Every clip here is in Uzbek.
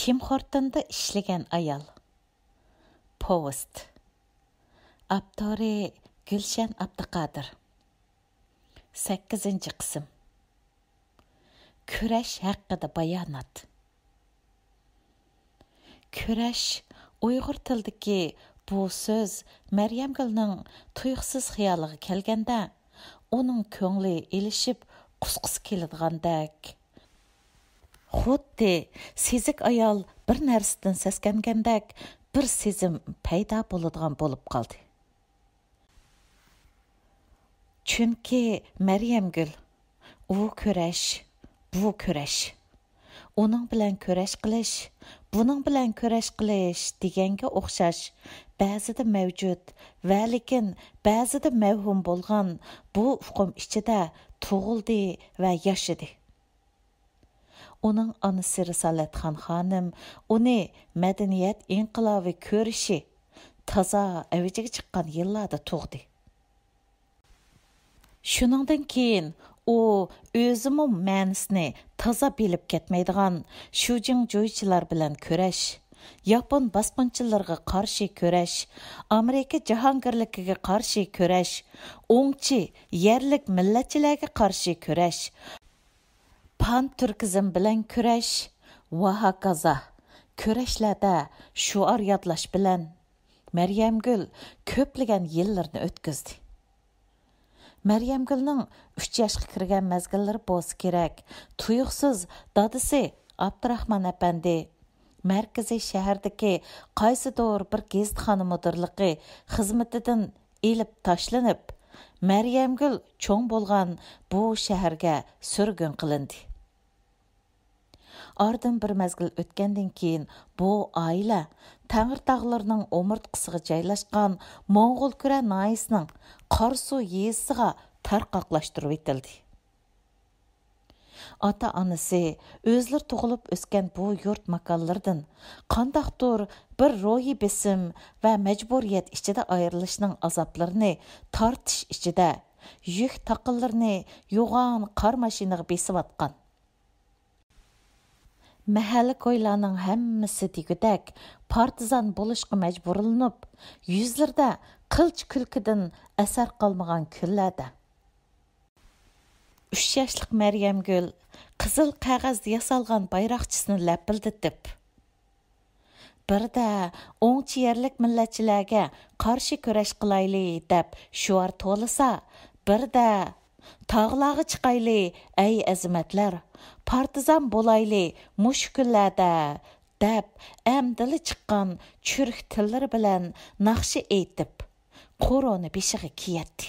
Tim Horton'da işlеген ayal. Post. Abdori Gülşen Abdüqadir. 8. qism. Küreş haqqida bayonot. Küreş Uyg'ur tilidagi bu so'z Maryamgulning tuyuqsiz xiyoliga kelganda, uning ko'ngli ilishib, qusqisi keladigandek. Xuddi sezik ayol bir narsadan seskangandek bir sezim paydo bo'ladigan bo'lib qoldi. Chunki Maryamgul u kurash, bu kurash. Uning bilan kurash qilish, buning bilan kurash qilish deganga o'xshash ba'zida mavjud va lekin ba'zida mavhum bo'lgan bu uqum ichida tug'ildi va yashadi. Uning onasi Risolatxon xonim uni madaniyat inqilobi ko'rishi toza avijiga chiqqan yillarda tug'di. Shuningdan keyin u o'zimi ma'nosini toza bilib ketmaydigan Shujing joychilar bilan kurash, Yapon bosqinchilarga qarshi kurash, Amerika jahongirligiga qarshi kurash, o'ngchi yerlik millatchilarga qarshi kurash, pan-turkizm bilan kurash va hokazo kurashlarda shuar yodlash bilan Maryamgul ko'plagan yillarni o'tkazdi. Maryamgulning 3 yoshga kirgan mezgillari bo'lsa kerak, tuyuqsiz dadisi Abdurahmon apandi markaziy shahardagi qaysidir bir gazitxona mudirligi xizmatidan elib tashlanib, Maryamgul cho'ng bo'lgan bu shaharga surgun qilindi. Oradan bir mezgil o'tgandan keyin bu oila Tangir tog'larining o'mirtqisiga joylashgan Mo'ng'ulkura noyisining Qarsu yezisiga tarqoqlashtirib etildi. Ota-onasi o'zlari tug'ilib o'sgan bu yurt makonlardan qandaqdir bir ro'yi besim va majburiyat ichida ayrilishning azoblarini tortish ichida yuk taqinlarini yo'g'on qor mashinaga besib Mahalla ko'ylarning hammasi degudak partizan bo'lishga majburlanib, yuzlarda qilch kulkidan asar qolmagan kunlarda 3 yoshlik Maryamgul qizil qog'ozda yasalgan bayroqchisini lapildatib, birda o'ngchi yerlik millatchilarga qarshi kurash qilayli deb shuar to'lisa, birda tog'larga chiqayli ey azimatlar, partizan bo'layli mush kunlarda deb amdili chiqqan churk tillari bilan naqshi aytib, qo'roni beshiga kiyatdi.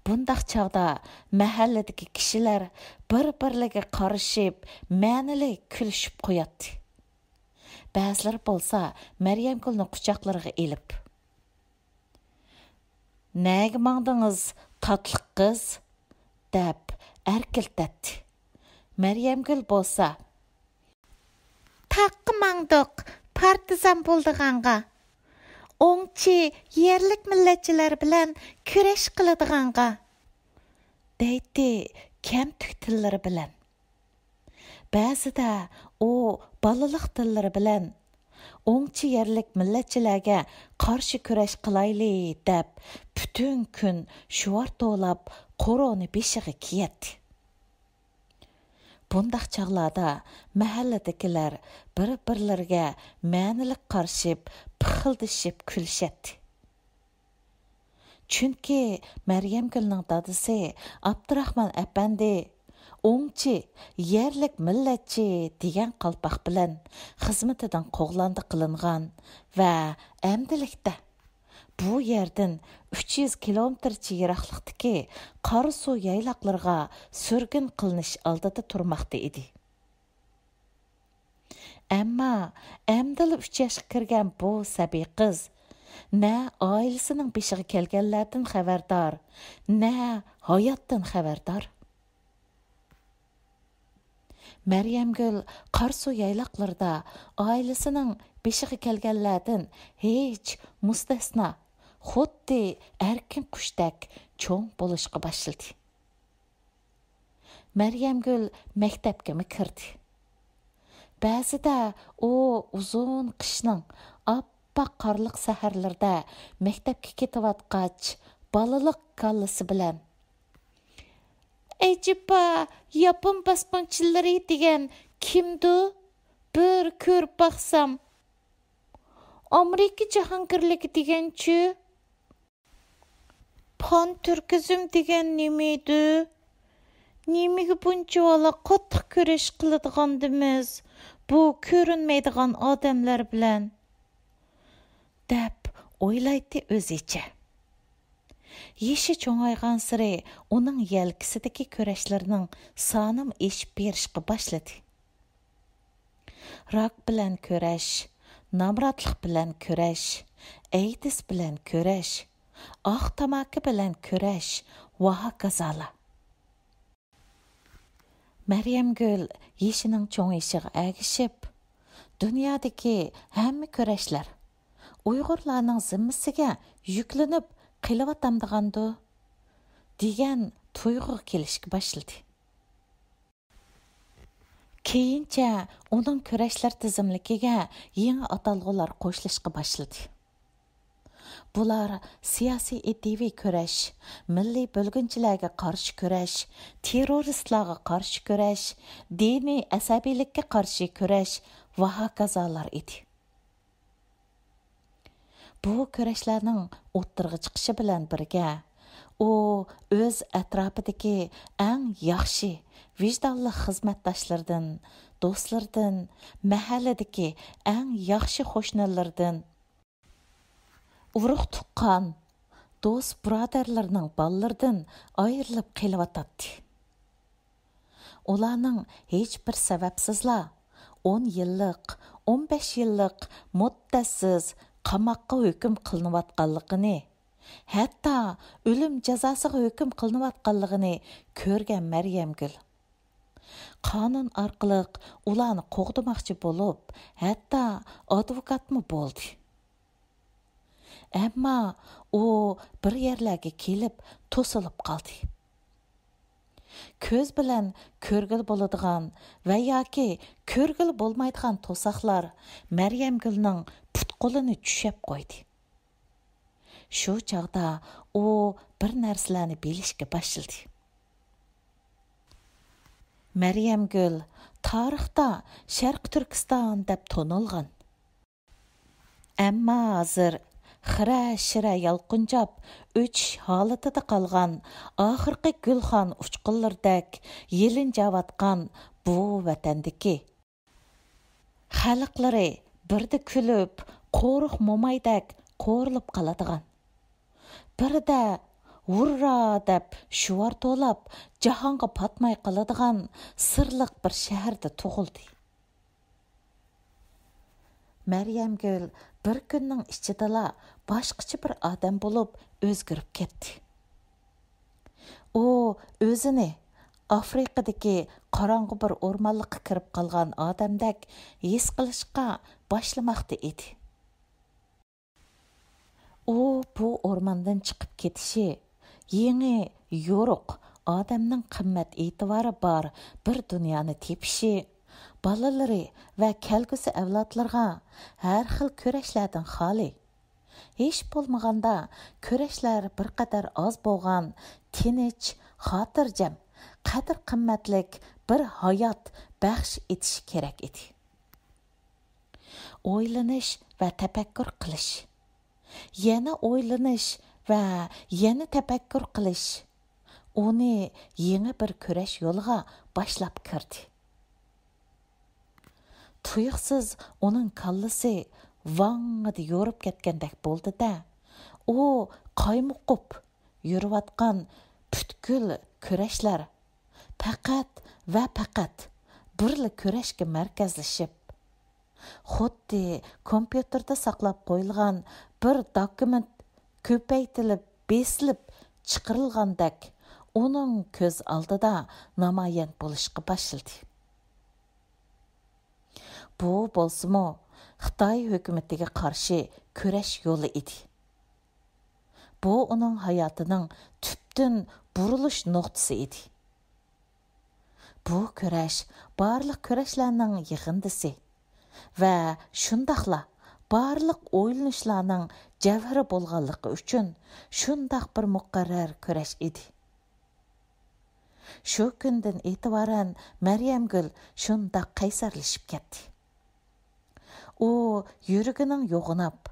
Bundaq chog'da mahalladagi kishilar bir-birlariga qarashib, ma'nili kulishib qo'yatdi. Ba'zilar bo'lsa Maryamgulni quchoqlariga elib, "Nega mangdingiz, tatliq qiz?" deb erkiltatdi. Maryamgul bo'lsa, "Taqqa mangdiq, partizan bo'ldiganqa. O'ngchi yerlik millatchilar bilan kurash qiladiganqa" deydi kamtuk tillari bilan. Ba'zida u balaliq tillari bilan o'ngchi yerlik millatchilarga qarshi kurash qilayli deb butun kun shuvar to'lab qo'roni beshiga kiyatdi. Bundaq chog'larda mahalladagilar bir-birlariga ma'nilik qarshib, pixildishib kulishadi. Chunki Maryamgulning dadisi Abdurahmon apandi o'ngchi yerlik millatchi degan qalpoq bilan xizmatidan qo'g'landi qilingan va amdilikda bu yerdan 300 kilometrcha yiroqlikdagi Qarsu yayloqlarga surgun qilinish oldida turmoqda edi. Ammo amdili 3 yoshga kirgan bu sabiy qiz na oilasining beshiga kelganlardan xabardor, na hayotdan xabardor. Maryamgul Qarsu yayloqlarida oilasining beshiga kelganlardan hech mustasno, xuddi erkin qushdak cho'ng bo'lishga boshladi. Maryamgul maktabga kirdi. Бәзіде о uzun қышның аппақ қарлық сәһәрлердә мәктәпкә кетіп атқач, балылық каллысы белән Əcəba, yapon basqınçıları degan kimdu? Bir ko'rib baxsam. Amerika jahongirligi deganchi? Pan türkizm degan nimeydi? Nimaga buncha vala qattiq ko'rish qiladiganimiz bu ko'rinmaydigan odamlar bilan? Deb o'ylaydi o'zicha. Yeşi çoğayğan sırı onun yelkisideki köreşlerinin sanım eşip berişki başladı. Rak bilen köreş, namratlık bilen köreş, AIDS bilen köreş, ağ tamaki bilen köreş, vaha gazala. Meryem Gül yeşinin çoğ eşiği əgişip, dünyadaki həmmi köreşler, Uygurlarının zimmisiga yüklenip, qilivatamdigandu degan tuyg'u kelishga boshladi. Keyincha uning kurashlar tizimligiga yangi atalg'ular qo'shilishga boshladi. Bular siyosiy ideviy kurash, milliy bo'lginchilarga qarshi kurash, terroristlarga qarshi kurash, diniy asabiylikka qarshi kurash va hokazolar edi. Bu kurashlarning o'ttirg'i chiqishi bilan birga u o'z atrofidagi eng yaxshi vijdonli xizmatdoshlardan, do'stlardan, mahalladagi eng yaxshi qo'shnilardan, urug' tuqqan do'st birodarlarning bolalaridan ayrilib qelyotdi. Ularning hech bir sababsizla 10 yillik, 15 yillik muddatsiz qamoqqa hukm qilinayotganligini, hatto o'lim jazosiga hukm qilinayotganligini ko'rgan Maryam Gül qonun orqali ularni qo'g'dimoqchi bo'lib, hatto advokatmi bo'ldi. Ammo u bir yerlarga kelib to'silib qoldi. Ko'z bilan ko'rgil bo'ladigan va yoki ko'rgil bo'lmaydigan to'saqlar Maryam Gülning qo'lini tushab qo'ydi. Shu chaqda u bir narsalarni bilishga boshladi. Maryam Gül tarixda Sharq Turkiston deb tonilgan. Ammo hozir xira-shira yalqinjab o'chish holatida qolgan oxirgi gulxon uchqunlardek yelinjayotgan bu vatandagi xalqlari birda kulib, qo'riq momaydak qo'rilib qoladigan. Birda hurra deb shuvar to'lab, jahonga patmay qoladigan sirliq bir shaharda tug'ildi. Maryam Gül bir kunning ichida boshqacha bir odam bo'lib o'zgarib ketdi. U o'zini Afrikadagi qorong'u bir o'rmonlikqa kirib qolgan odamdek his qilishga boshlamoqda edi. U bu o'rmondan chiqib ketishi, yangi yo'ruq odamning qimmat e'tibori bor bir dunyoni tepishi, bolalari va kelgusi avlodlarga har xil kurashlardan xoli. Hech bo'lmaganda kurashlar bir qadar oz bo'lgan, tinch, xotirjam, qadr qimmatlik bir hayot baxsh etish kerak edi. O'ylanish va tafakkur qilish, yana o'ylanish va yana tafakkur qilish uni yangi bir kurash yo'liga boshlab kirdi. Tuyuqsiz uning kallasi vang'ida yo'rib ketgandek bo'ldi-da, u qaymoqib yurayotgan butkul kurashlar faqat va faqat birli kurashga markazlashib, xuddi kompyuterda saqlab qo'yilgan bir dokument ko'paytirilib, besilib chiqarilgandek uning ko'z oldida namoyon bo'lishga boshladi. Bu bo'lsa-mu Xitoy hukumatiga qarshi kurash yo'li edi. Bu uning hayotining tubdan burilish nuqtasi edi. Bu köreş barlıq köreşlərinin yığındысы və şundaqla barlıq oylanışlarının cəvhəri bolğanlığı üçün şundaq bir müqərrər köreş idi. Şu gündən etibarən Məryəmgül şundaq qaysarlaşıb ketdi. O, yürügünün yoğunab,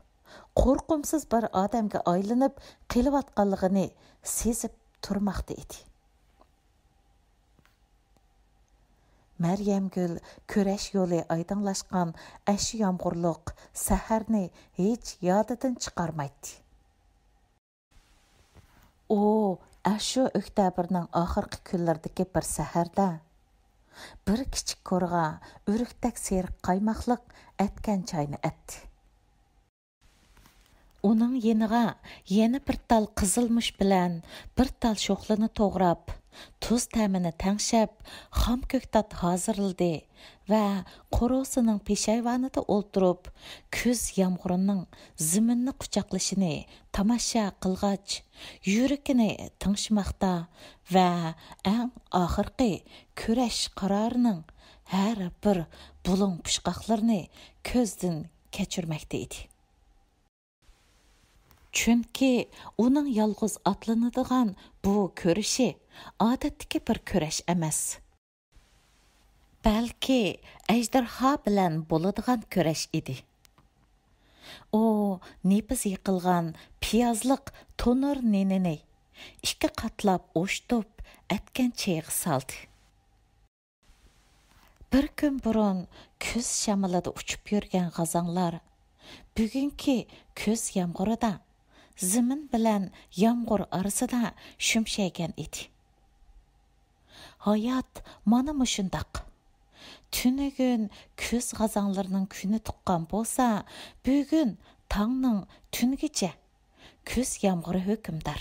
qorqumsuz bir adamga aylanıb qılıbatqanlığını sezib turmaqda idi. Məryəmgül köreş yolu aydınlaşqan əşi yağmurluq səhərni heç yadından çıxarmaydı. O, əşi öktəbirning axırqı kunlardagi bir səhərdə bir kichik ko'rg'a o'rikdak seriq qaymaqliq atgan choyni atdi. Uning yeniga yana bir tal qizilmush bilan bir tal sho'xlini to'g'rab, tuz ta'mini tangshab, xom ko'ktat hozirladi va qorosining peshayvonida o'ltirib, kuz yomg'irining ziminni quchoqlashini tomosha qilg'ach, yuragini tingshmoqda va eng oxirgi kurash qarorining har bir bulung pushqoqlarini ko'zdan kechirmoqda edi. Chunki uning yolg'iz atlanadigan bu ko'rishi odatdagi bir ko'rash emas. Balki ajdarho bilan bo'ladigan ko'rash edi. O, nepiz yiqilgan piyozliq tonur nenini ikki qatlab o'shtib atgan chayga soldi. Bir kun burun kuz shamolida uchib yurgan g'azonlar bugungi kuz yomg'irida zimin bilan yomg'ir orasida shumshaygan edi. Hayot mana mushundaq. Tünigün kuz g'azonlarining kuni tuqqan bo'lsa, bugun tongning tungacha kuz yomg'iri hukmdor.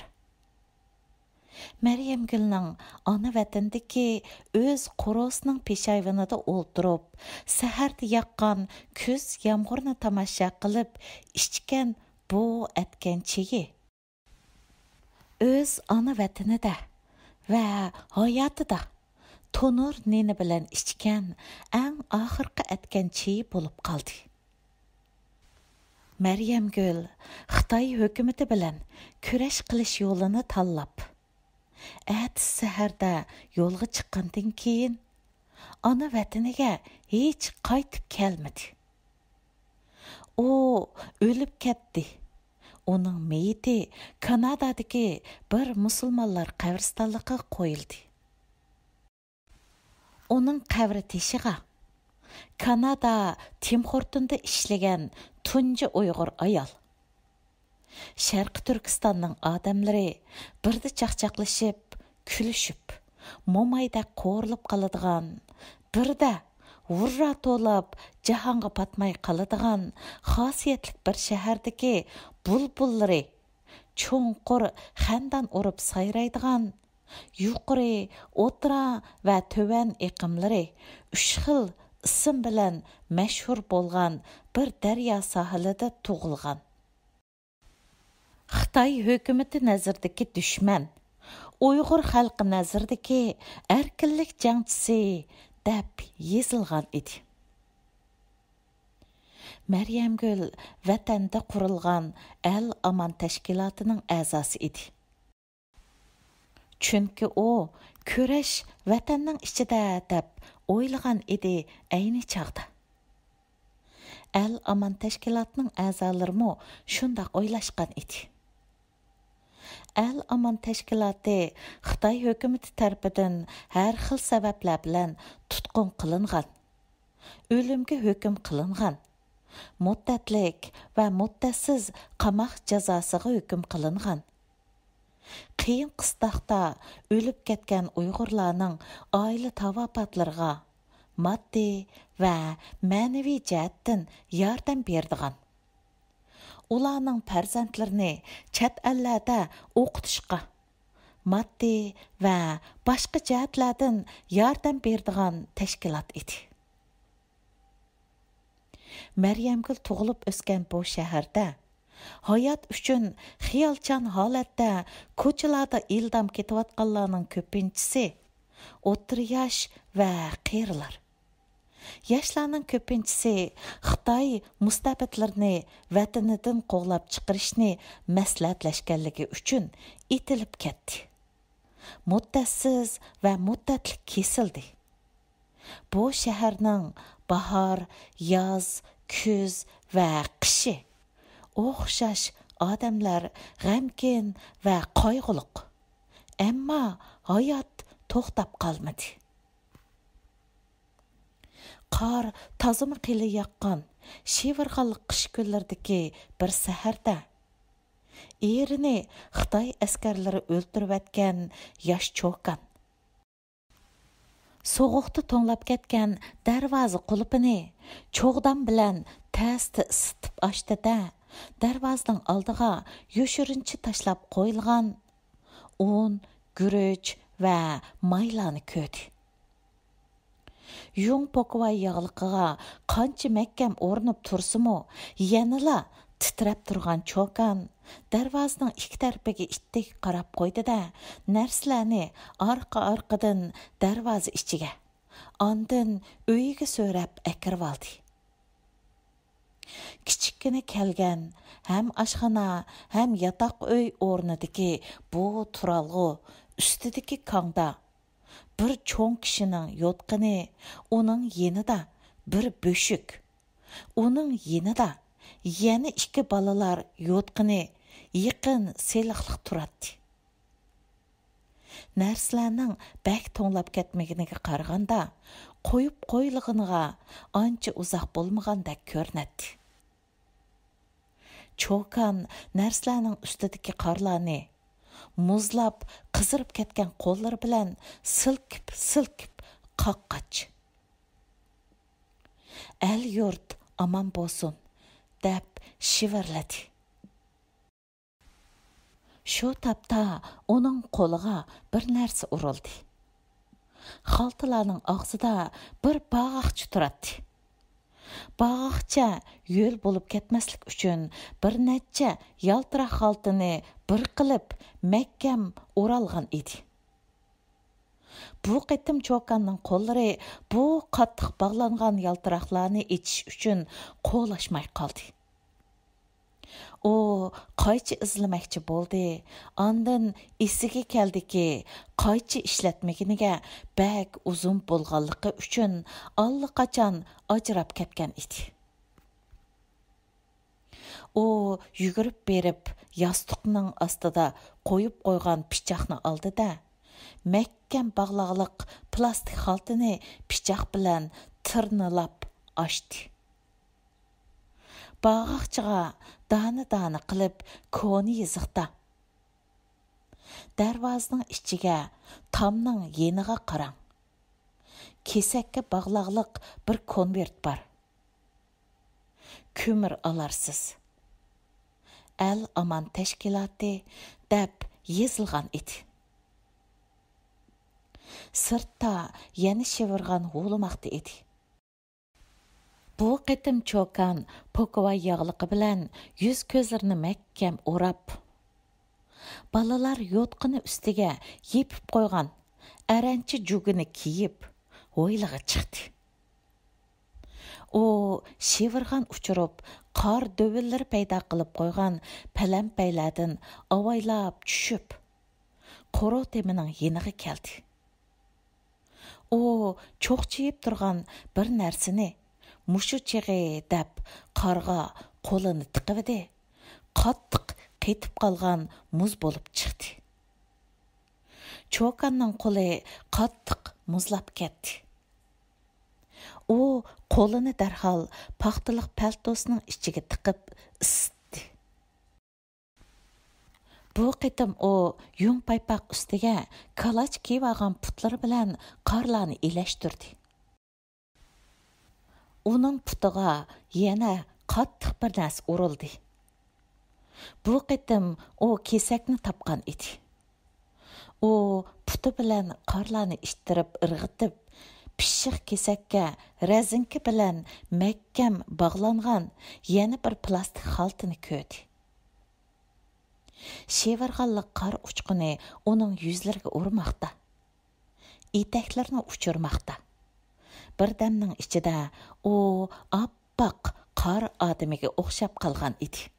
Məryəmgülning ona vatandagi o'z qorosining peshayvonida o'ltirib, saharda yaqqan kuz yomg'irini tomosha qilib ichgan bu atganchigi o'z ona vatanida va hayotida tonur neni bilan ichgan eng oxirgi atganchi bo'lib qoldi. Məryəmgül Xitoy hukumati bilan kurash qilish yo'lini tanlab, ertasi saharda yo'lga chiqqandan keyin ona vataniga hech qaytib kelmadi. O, o'lib ketdi. Uning meyiti Kanadadagi bir musulmonlar qabristonligiga qo'yildi. Uning qabri teshiga Kanada Tim Hortonda ishlagan tunji Uyg'ur ayol, Sharqi Turkistonning odamlari birda chaqchaqlashib, kulishib, momayda qo'rilib qoladigan, birda vurra to'lab jahonga patmay qoladigan xosiyatli bir shahardagi bulbullari cho'nqur xandan urib sayraydigan, yuqori, o'tira va tövan iqimlari uch xil ism bilan mashhur bo'lgan bir daryo sohilida tug'ilgan. Xitoy hukumati nazaridagi dushman, Uyg'ur xalqi nazaridagi erkinlik jangchisi deb yezilgan edi. Məryəmgül vatanda qurilgan Al-Aman tashkilotining a'zosi edi. Chunki o, kurash vatanning ichida deb o'ylagan edi ayni chaqda. Al-Aman tashkilotining a'zolari shunday o'ylashgan edi. Al-Aman tashkiloti Xitoy hukumati tarafidan har xil sabablar bilan tutqun qilingan, o'limga hukm qilingan, muddatlik va muddatsiz qamoq jazosiga hukm qilingan. Qiyin qistoqda o'lib ketgan Uyg'urlarning oila tavopatlariga moddiy va ma'naviy jihatdan yordam berdigan. Ularning farzandlarini chet ellarda o'qitishga, moddiy va boshqa jihatlardan yordam berdigan tashkilot edi. Məryəmgül tug'ilib o'sgan bu shaharda hayot uchun xiyolchan holatda ko'chalarda ildam ketayotganlarning ko'pinchisi o'rta yosh va qarilar. Yoshlarning ko'pinchisi Xitoy mustabidlarni vatanidan qo'g'lab chiqarishni maslahatlashganligi uchun etilib ketdi. Muddatsiz va muddatli kesildi. Bu shaharning bahor, yoz, kuz va qishi o'xshash odamlar g'amgin va qayg'uliq. Ammo hayot to'xtab qolmadi. Qor tazımı qili yaqqan, şivirğanlıq qish kunlaridagi bir saharda erini Xitoy askarlari o'ltirib atgan yosh cho'kan soğuqda to'nglab ketgan darvoza qulupini cho'g'dam bilan tasdi isitib ochdi-da, darvozaning oldiga yoshirincha tashlab qo'yilgan un, guruch va maylani ko'di. Yung pokvay yağlıqıga qancha mahkam o'rnib tursimi, yanala titrab turgan cho'kan darvozaning ikki tarafiga itdek qarab qo'ydi-da, narsalarni orqa-orqadan darvoza ichiga, ondan uyiga so'rab akirib oldi. Kichikkina kelgan ham oshxona, ham yotoq uy o'rnidagi bu turalg'u ustidagi kongda bir cho'ng kishining yotqini, uning yenida bir bo'shuk, uning yenida yana ikki balalar yotqini yaqin seliqliq turadi. Narsalarning bak to'nglab ketmaganiga qaraganda qo'yib qo'yilganiga ancha uzoq bo'lmagandek ko'rinadi. Cho'kan narsalarning ustidagi qorlarni muzlab qizirib ketgan qo'llari bilan silkib qaqqach. El yurt aman bo'lsin deb shivirladi. Shu tapda uning qo'liga bir narsa urildi. Xaltalarning og'zida bir bog'oqcha turadi. Bog'oqcha yo'l bo'lib ketmaslik uchun bir necha yaltiroq xaltani bir qilib mahkam o'ralgan edi. Bu qitim cho'kanning qo'llari bu qattiq bog'langan yaltiroqlarni ichish uchun qo'lashmay qoldi. O qaychi izlamoqchi bo'ldi. Ondan esiga keldiki, qaychi ishlatmaginiga bak uzun bo'lganligi uchun allaqachon ajrab ketgan edi. O yugurib berib, yostiqning ostida qo'yib qo'ygan pichoqni oldi-da, mahkam bog'liqliq plastik xaltani pichoq bilan tirnalab ochdi. Bog'oqchaga dana qilib koni yiziqda. Darvozaning ichiga tomning yeniga qarang. Kesakka bog'liqliq bir konvert bor. Ko'mir alarsiz. El aman tashkiloti deb yozilgan edi. Sirtda yana shivirgan g'ulmoqda edi. Bu qitim cho'kan pokvay yağlıqı bilan yuz ko'zlarini mahkam o'rab, balalar yotqini ustiga yepib qo'ygan aranchi jugini kiyib o'yliga chiqdi. O shivirgan uchirib, qor dovillari paydo qilib qo'ygan palampaylardan avaylab tushib, qoro temining yeniga keldi. O cho'qchiyib turgan bir narsani mushu chig'i deb qorga qo'lini tiqibdi. Qattiq qetib qolgan muz bo'lib chiqdi. Cho'kanning qo'li qattiq muzlab ketdi. U qo'lini darhol paxtaliq paltosining ichiga tiqib isitdi. Bu qitim o yung paypoq ustiga kalaч kiyib olgan putlari bilan qorlarni ilashtirdi. Uning putiga yana qattiq bir narsa urildi. Bu qitim o kesakni topgan edi. O puti bilan qorlarni ishtirib irg'itib, pishiq kesakka rezinka bilan mahkam bog'langan yana bir plastik xaltini ko'rdi. Shivirg'anliq qor uchquni uning yuzlariga urmoqda. eteklerini uçurmakta. Birdemning ichida o oppoq qor odamiga o'xshab qolgan edi.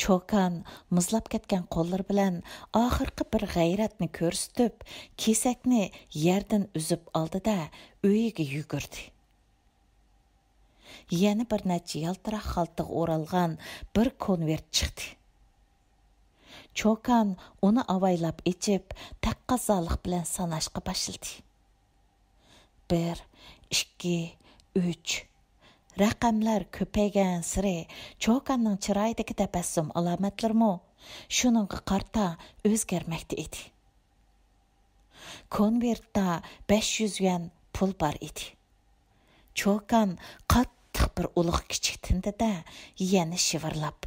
Çokan muzlab ketgan qo'llar bilan oxirgi bir g'ayratni ko'rsatib, kesakni yerdan uzib oldi-da, uyiga yugurdi. Yana bir necha yaltiroq xaltaga o'ralgan bir konvert chiqdi. Çokan uni avaylab ichib, taqqazoliq bilan sanashga boshladi. 1, 2, 3. Raqamlar ko'paygan siri Çokanning chiroyidagi tabassum alomatlarimi shuningga qarta o'zgarmoqda edi. Konvertda 500 yuan pul bor edi. Çokan qattiq bir ulug' kichiktindi-da, yana shivirlab: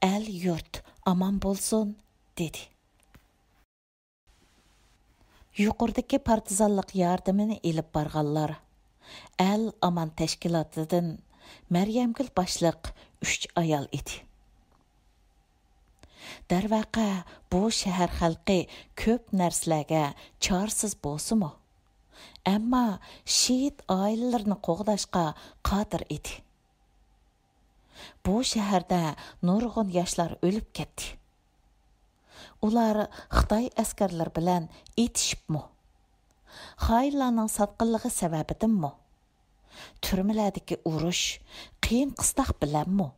"El yurt aman bo'lsin", dedi. Yuqoridagi partizanlik yordamini elib borganlar El Aman tashkilotidan Maryamgul boshliq 3 ayol edi. Darvaqa bu shahar xalqi ko'p narsalarga chorsiz bo'lsa-mu, ammo shehid oilalarini qo'g'dashga qodir edi. Bu shaharda nurg'un yoshlar o'lib ketdi. Ular Xitoy askarlar bilan etishibmi? Xaylarning satqinligi sababidanmi? Turmalardagi urush, qiyin qistoq bilanmi?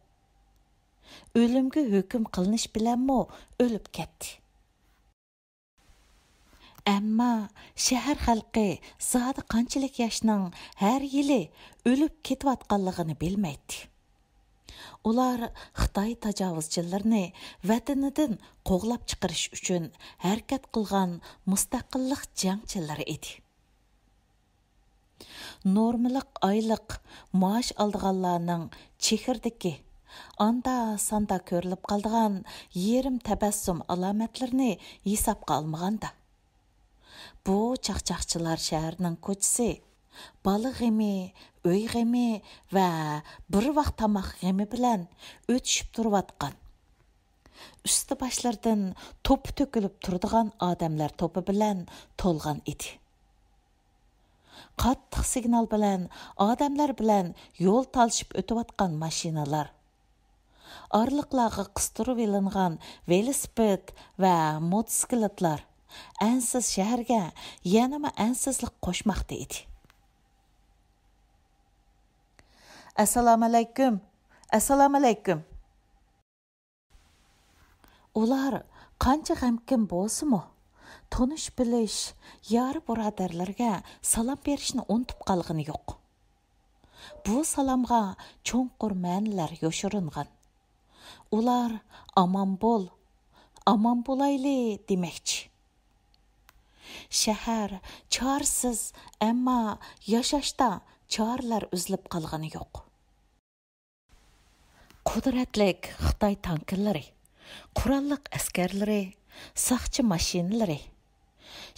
O'limga hukm qilinish bilanmi o'lib ketdi? Ammo shahar xalqi zodi qanchalik yoshning har yili o'lib ketayotganligini bilmaydi. Ular Xitoy tajovuzchilarini vatanidan qo'g'lab chiqarish uchun harakat qilgan mustaqillik jangchilari edi. Normalik oylik maosh olganlarning chekirdagi anda-sanda ko'rilib qolgan yerim tabassum alomatlarini hisobga olmaganda, bu chaqchaqchilar shaharning ko'chasi baliq g'emi, uy g'emi va bir vaqt tomoq g'emi bilan o'tishib turayotgan. Üstü boshlardan to'pi to'kilib turadigan odamlar to'pi bilan to'lgan edi. Qattiq signal bilan odamlar bilan yo'l talishib o'tayotgan mashinalar, orliqlarga qistirib ilingan velosiped va motosikletlar ansiz shaharga yanama ansizlik qo'shmoqda edi. Assalomu alaykum. Assalomu alaykum. Ular qancha g'amkin bo'lsa-mu, tonish bilish, yari birodarlarga salom berishni unutib qolgani yo'q. Bu salomga cho'nqur ma'nolar yoshiringan. Ular aman bo'layli demoqchi. Shahar chorsiz, ammo yashashda chorlar uzilib qolgani yo'q. Qudratlik Xitoy tankillari, qurolliq askarlari, saqchi mashinalari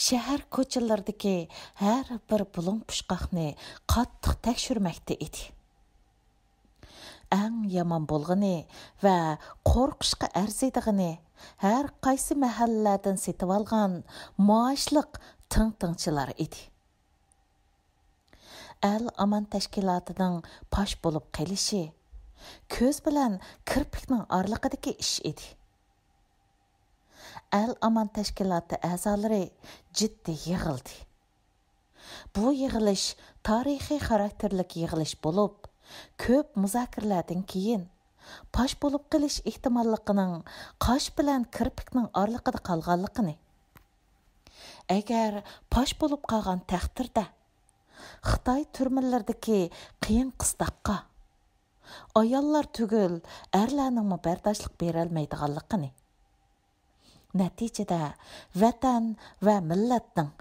shahar ko'chalaridagi har bir bulung pushqoqni qattiq tekshirmoqda edi. Eng yomon bo'lgani va qo'rqishga arziydigani har qaysi mahallalardan setib olgan maoshliq ting-tingchilar edi. El Aman tashkilotining pash bo'lib qelishi ko'z bilan kirpikning orliqidagi ish edi. El Aman tashkiloti a'zolari jiddiy yig'ildi. Bu yig'ilish tarixiy xarakterlik yig'ilish bo'lib, ko'p muzokaralardan keyin pash bo'lib qilish ehtimolligining qosh bilan kirpikning orliqida qolganligini, agar pash bo'lib qolgan taqdirda Xitoy turmalardagi qiyin qistoqqa ayollar tugul erlarning bardoshlik berolmaydiganligini, natijada vatan va millatning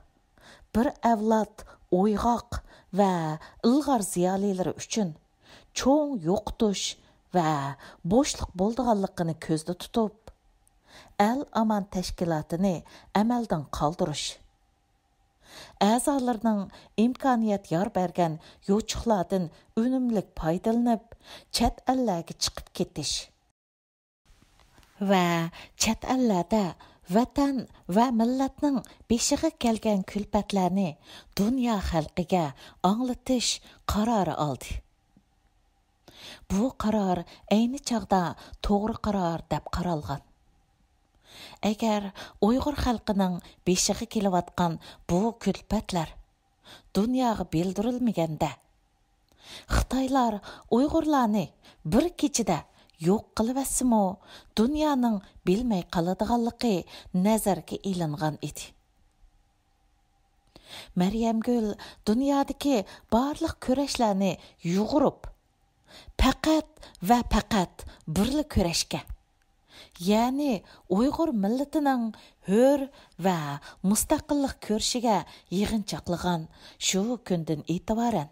bir avlod o'yg'oq va ilg'or ziyolilari uchun cho'ng yo'qotish va bo'shliq bo'ldiganligini ko'zda tutib, El Aman tashkilotini amaldan qoldirish, a'zolarning imkoniyat yor bergan yo'chiqlardan unumlik foydalanib, chet ellarga chiqib ketish va chet ellarda vatan va millatning beshig'i kelgan kulfatlarni dunyo xalqiga anglatish qarori oldi. Bu qaror ayni chog'da to'g'ri qaror deb qaralgan. Agar Uyg'ur xalqining beshig'i kelayotgan bu kulfatlar dunyoga bildirilmaganda, Xitoylar Uyg'urlarni bir kechida yo'q qilibasimi, dunyoning bilmay qoladiganligi nazarga ilingan edi. Maryamgul dunyodagi barliq kurashlarni yug'urib, faqat va faqat birli kurashga, ya'ni Uyg'ur millatining hur va mustaqillik ko'rishiga yig'inchoqlagan shu kundan e'tiboran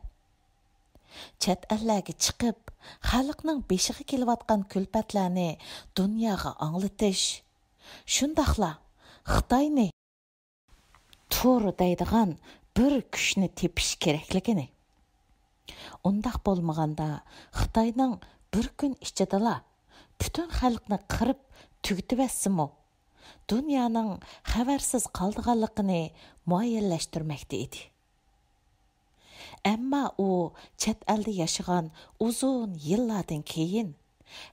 chet ellarga chiqib, xalqning beshig'i kelayotgan kulfatlarni dunyoga anglatish, shundoqla Xitoyni to'g'ri deydigan bir kuchni tepish kerakligini. Undaq bo'lmaganda Xitoyning bir kun ichidala butun xalqni qirib tugitibasimi, dunyoning xabarsiz qoldiganligini muayyanlashtirmoqda edi. Әмма u chet elda yaşagan uzun yillardan keyin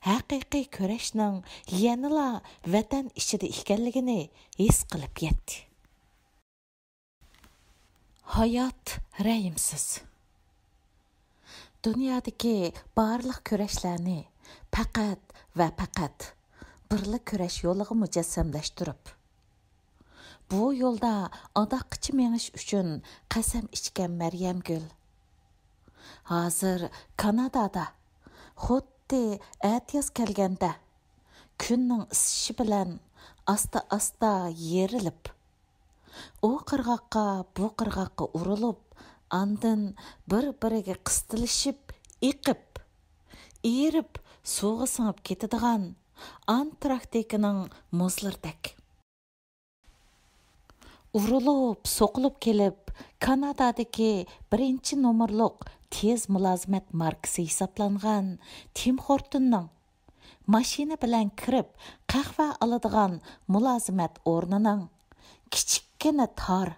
haqiqiy kurashning yanala vatan ichida ekanligini his qilib yetdi. Hayot rəhimsiz. Dunyodagi barliq kurashlarni faqat va faqat birli kurash yo'liga mujassamlashtirib, bu yo'lda adoqqicha menish uchun qasam ichgan Maryamgul hozir Kanadada xuddi atyoz kelganda kunning isishi bilan asta-asta yerilib, u qirg'oqqa bu qirg'oqqa urilib, andin bir-biriga qistilishib, iqib, erib, suvga singib ketadigan Antarktikaning muzlardek. Urilib, so'qilib kelib, Kanadadagi 1-nomerlik tez mulozimat markasi hisoblangan Tim Hortonning mashina bilan kirib qahva oladigan mulozimat o'rnining kichikkina tor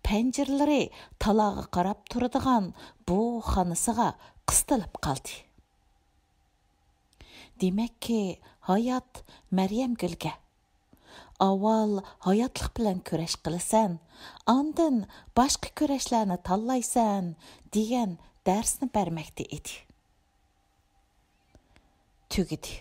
panjaralari taloga qarab turadigan bu xonasiga qistilib qoldi. Demakki, hayot Maryamgulga avval hayotlik bilan kurash qilasan, ondan boshqa kurashlarni tanlaysan degan darsni bermoqda edi. Tugidi.